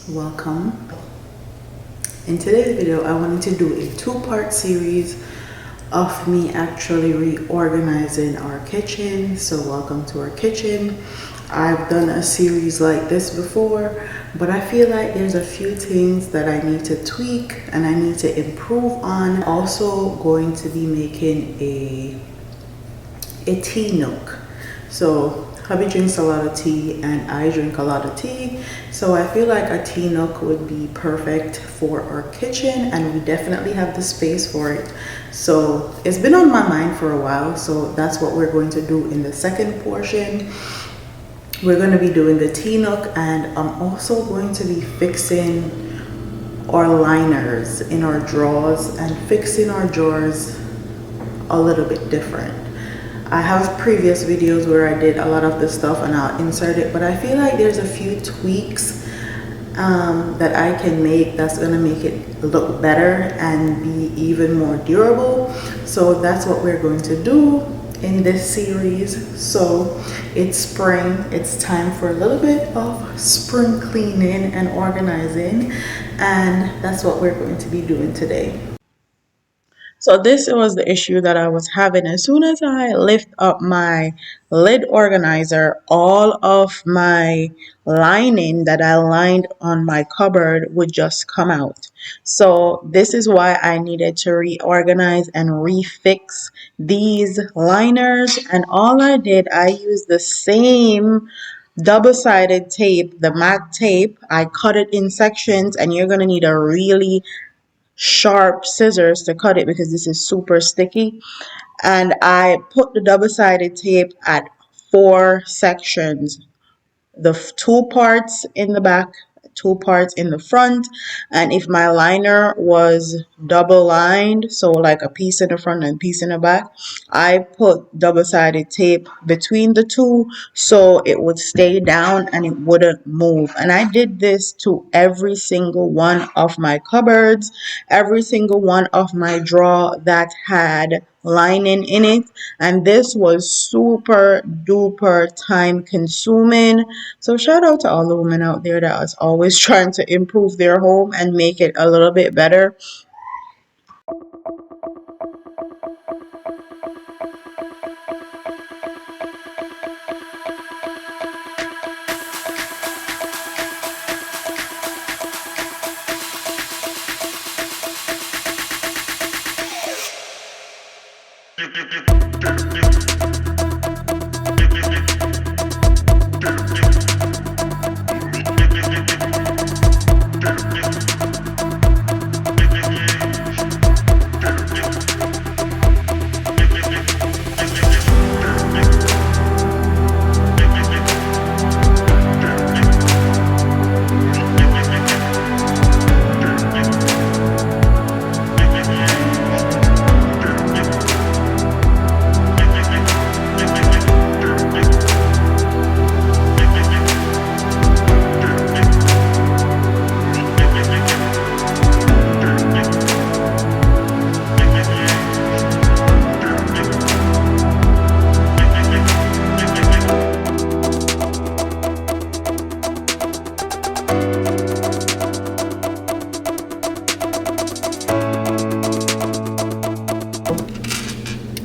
Welcome. In today's video, I wanted to do a two-part series of me actually reorganizing our kitchen. So welcome to our kitchen. I've done a series like this before, but I feel like there's a few things that I need to tweak and I need to improve on. Also going to be making a tea nook. So hubby drinks a lot of tea and I drink a lot of tea, so I feel like a tea nook would be perfect for our kitchen, and we definitely have the space for it. So it's been on my mind for a while, so that's what we're going to do in the second portion. We're going to be doing the tea nook, and I'm also going to be fixing our liners in our drawers and fixing our drawers a little bit different. I have previous videos where I did a lot of this stuff and I'll insert it, but I feel like there's a few tweaks that I can make that's gonna make it look better and be even more durable. So that's what we're going to do in this series. So it's spring, it's time for a little bit of spring cleaning and organizing, and that's what we're going to be doing today. So this was the issue that I was having. As soon as I lift up my lid organizer, all of my lining that I lined on my cupboard would just come out. So this is why I needed to reorganize and refix these liners. And all I did, I used the same double-sided tape, the MAC tape. I cut it in sections, and you're going to need a really sharp scissors to cut it because this is super sticky. And I put the double-sided tape at 4 sections, the two parts in the back, two parts in the front. And if my liner was double lined, so like a piece in the front and piece in the back, I put double-sided tape between the two so it would stay down and it wouldn't move. And I did this to every single one of my cupboards, every single one of my drawer that had lining in it, and this was super duper time consuming. So shout out to all the women out there that is always trying to improve their home and make it a little bit better.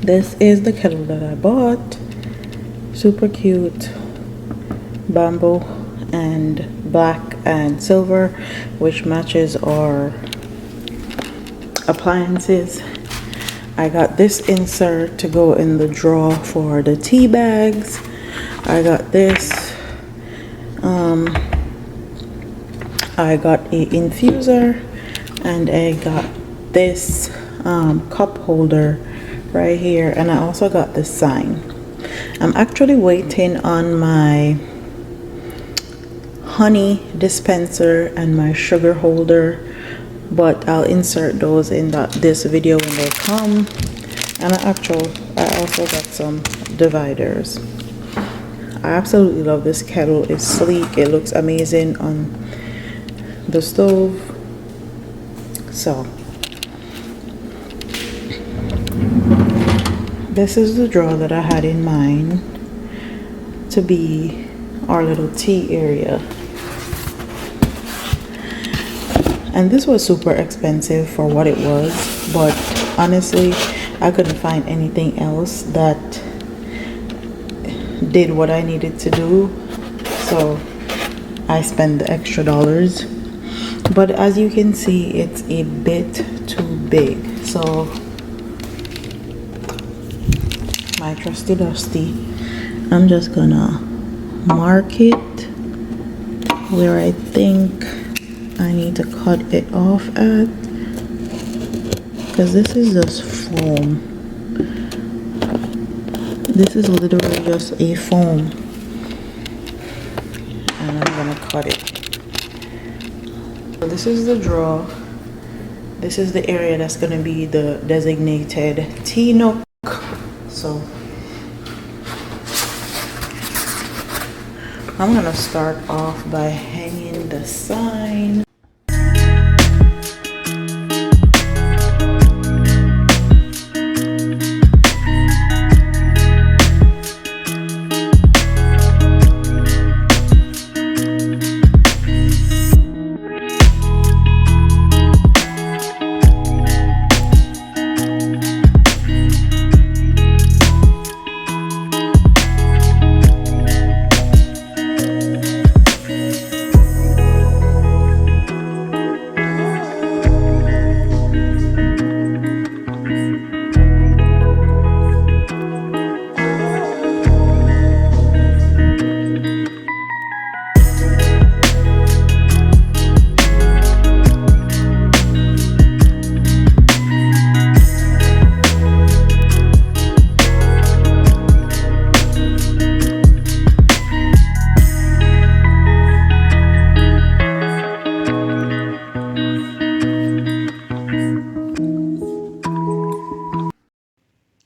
This is the kettle that I bought. Super cute. Bamboo and black and silver, which matches our appliances. I got this insert to go in the drawer for the tea bags. I got this. I got a infuser, and I got this cup holder right here, and I also got this sign. I'm actually waiting on my honey dispenser and my sugar holder, but I'll insert those in this video when they come. And I also got some dividers. I absolutely love this kettle. It's sleek, it looks amazing on the stove. So this is the drawer that I had in mind to be our little tea area. And this was super expensive for what it was, but honestly I couldn't find anything else that did what I needed to do, so I spent the extra dollars. But as you can see, it's a bit too big, so my trusty dusty, I'm just gonna mark it where I think I need to cut it off at, because this is just foam. This is literally just a foam, and I'm gonna cut it. So this is the drawer. This is the area that's gonna be the designated tea nook. So I'm gonna start off by hanging the sign.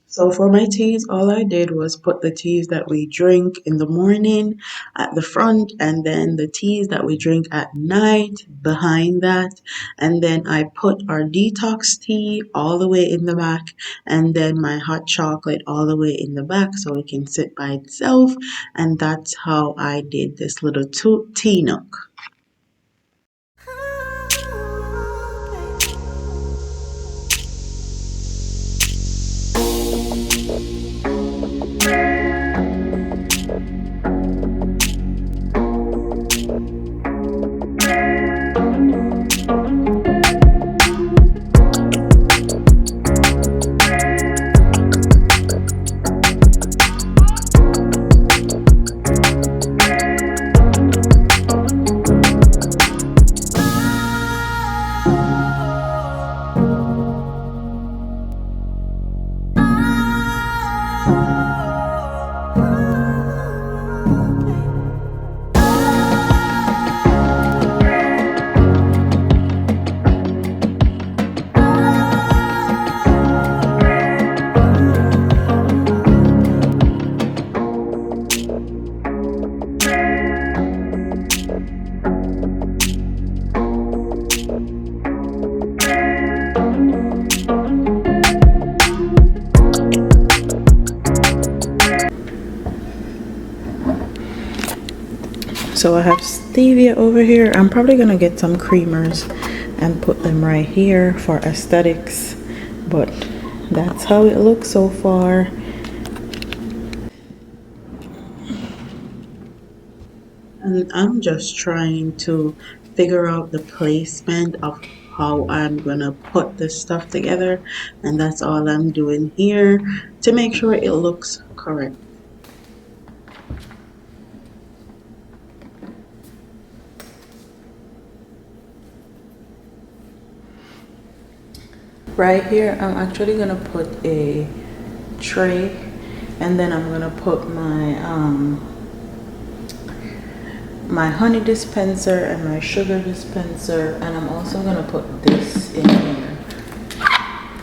So for my teas, all I did was put the teas that we drink in the morning at the front, and then the teas that we drink at night behind that. And then I put our detox tea all the way in the back, and then my hot chocolate all the way in the back so it can sit by itself. And that's how I did this little tea nook. So I have stevia over here. I'm probably gonna get some creamers and put them right here for aesthetics, but that's how it looks so far. And I'm just trying to figure out the placement of how I'm gonna put this stuff together, and that's all I'm doing here to make sure it looks correct. Right here, I'm actually gonna put a tray, and then I'm gonna put my honey dispenser and my sugar dispenser, and I'm also gonna put this in here.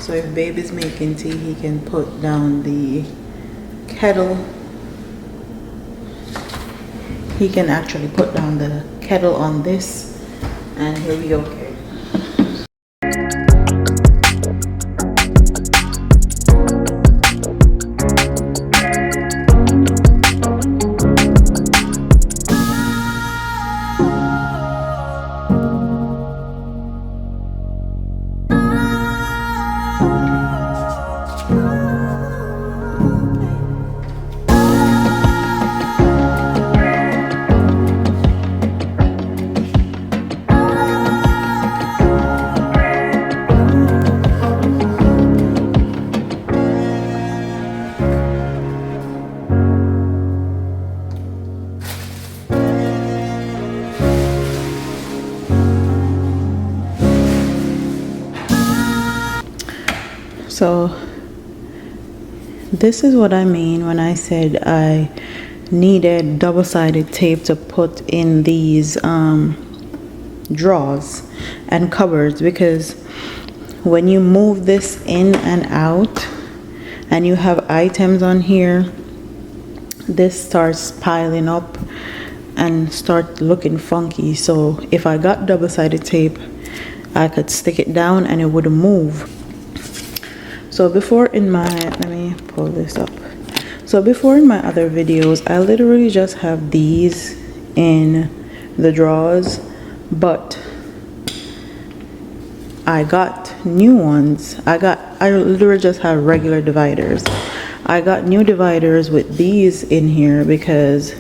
So if baby's making tea, he can put down the kettle. He can actually put down the kettle on this, and he'll be okay. So this is what I mean when I said I needed double-sided tape to put in these drawers and cupboards, because when you move this in and out and you have items on here, this starts piling up and start looking funky. So if I got double-sided tape, I could stick it down and it wouldn't move. So before in my, let me pull this up. So before in my other videos, I literally just have these in the drawers, but I got new ones. I literally just have regular dividers. I got new dividers with these in here because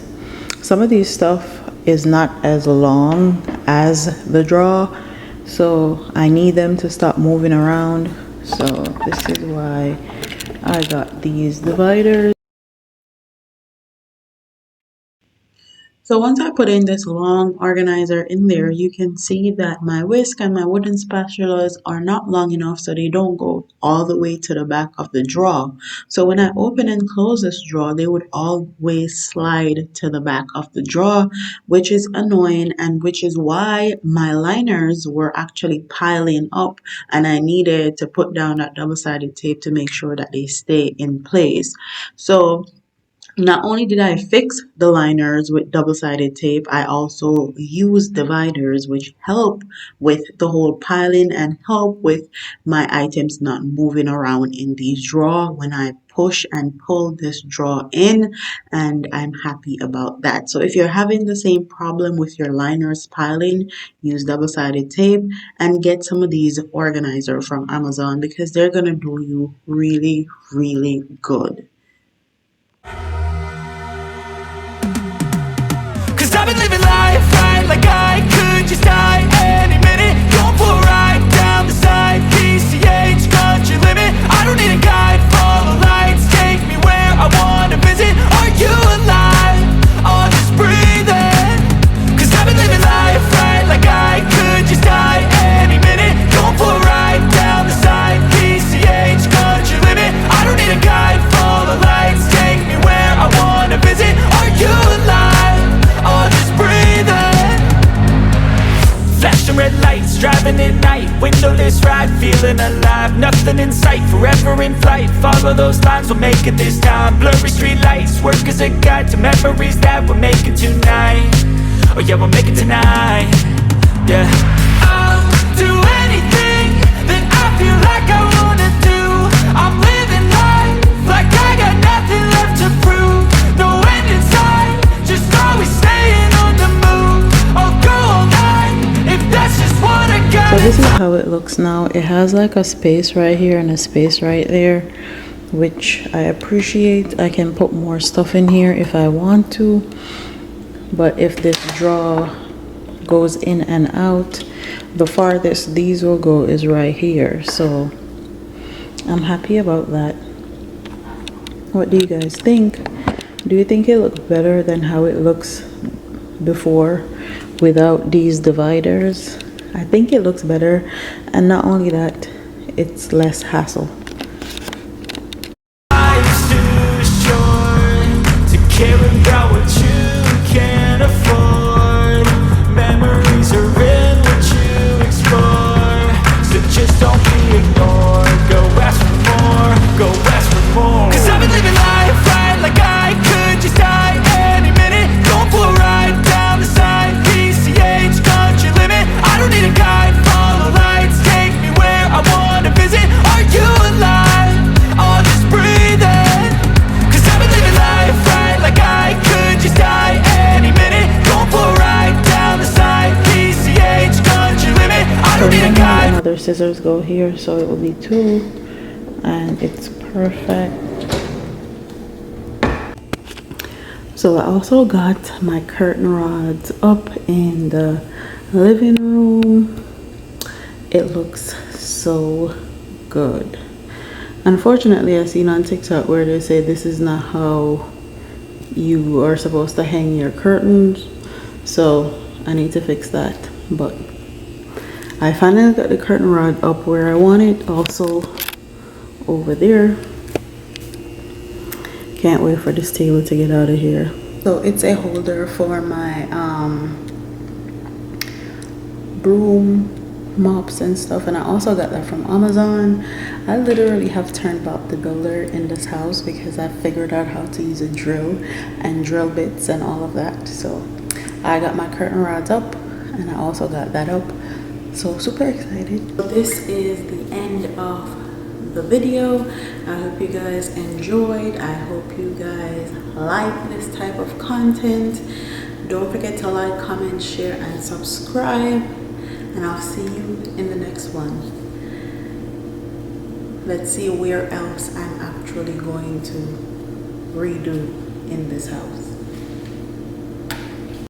some of these stuff is not as long as the drawer, so I need them to stop moving around. So this is why I got these dividers. So once I put in this long organizer in there, you can see that my whisk and my wooden spatulas are not long enough, so they don't go all the way to the back of the drawer. So when I open and close this drawer, they would always slide to the back of the drawer, which is annoying, and which is why my liners were actually piling up, and I needed to put down that double-sided tape to make sure that they stay in place. So not only did I fix the liners with double-sided tape, I also used dividers, which help with the whole piling and help with my items not moving around in these drawers when I push and pull this drawer in, and I'm happy about that. So if you're having the same problem with your liners piling, use double-sided tape and get some of these organizers from Amazon, because they're gonna do you really, really good. Cause I've been living life right like I could just die any minute. Going for a ride down the side, PCH, country limit. I don't need a guide, follow lights, take me where I wanna visit. Are you alive? Or just breathing? Cause I've been living life right like I could just die any minute. Going for a ride down the side, PCH, country limit. I don't need a guide, follow lights, take me where I wanna visit. Are you alive? Or just breathing? Flashing red lights, driving at night, windowless ride, feeling alive. Nothing in sight, forever in flight. Follow those lines, we'll make it this time. Blurry street lights, work as a guide to memories that we're making tonight. Oh yeah, we'll make it tonight. Yeah, I'll do anything that I feel like I wanna do. I'm living life like I got nothing left to prove. No end in sight, just always staying on the move. I'll go all night if that's just what I got. So this is how it looks now. It has like a space right here and a space right there, which I appreciate. I can put more stuff in here if I want to, but if this drawer goes in and out, the farthest these will go is right here. So I'm happy about that. What do you guys think? Do you think it looks better than how it looks before without these dividers? I think it looks better, and not only that, it's less hassle. Life's too short to care about what you can't afford. Memories are in what you explore, so just don't be ignored. Go ask for more, go ask for more. Cause I've been living life right like I could just die any minute. Going for a ride down the side, PCH, country limit. I don't need a guide, follow lights, take me where I wanna visit. Are you alive? Or just breathing? Cause I've been living life right like I could just die any minute. Going for a ride down the side, PCH, country limit. I don't need a guide. Another scissors go here, so it will be 2, and it's perfect. So I also got my curtain rods up in the living room. It looks so good. Unfortunately, I seen on TikTok where they say this is not how you are supposed to hang your curtains, so I need to fix that. But I finally got the curtain rod up where I want it. Also over there. Can't wait for this table to get out of here. So it's a holder for my broom, mops and stuff, and I also got that from Amazon. I literally have turned Bob the Builder in this house because I figured out how to use a drill and drill bits and all of that. So I got my curtain rods up and I also got that up, so super excited. So this is the end of the video. I hope you guys enjoyed. I hope you guys like this type of content. Don't forget to like, comment, share and subscribe, and I'll see you in the next one. Let's see where else I'm actually going to redo in this house.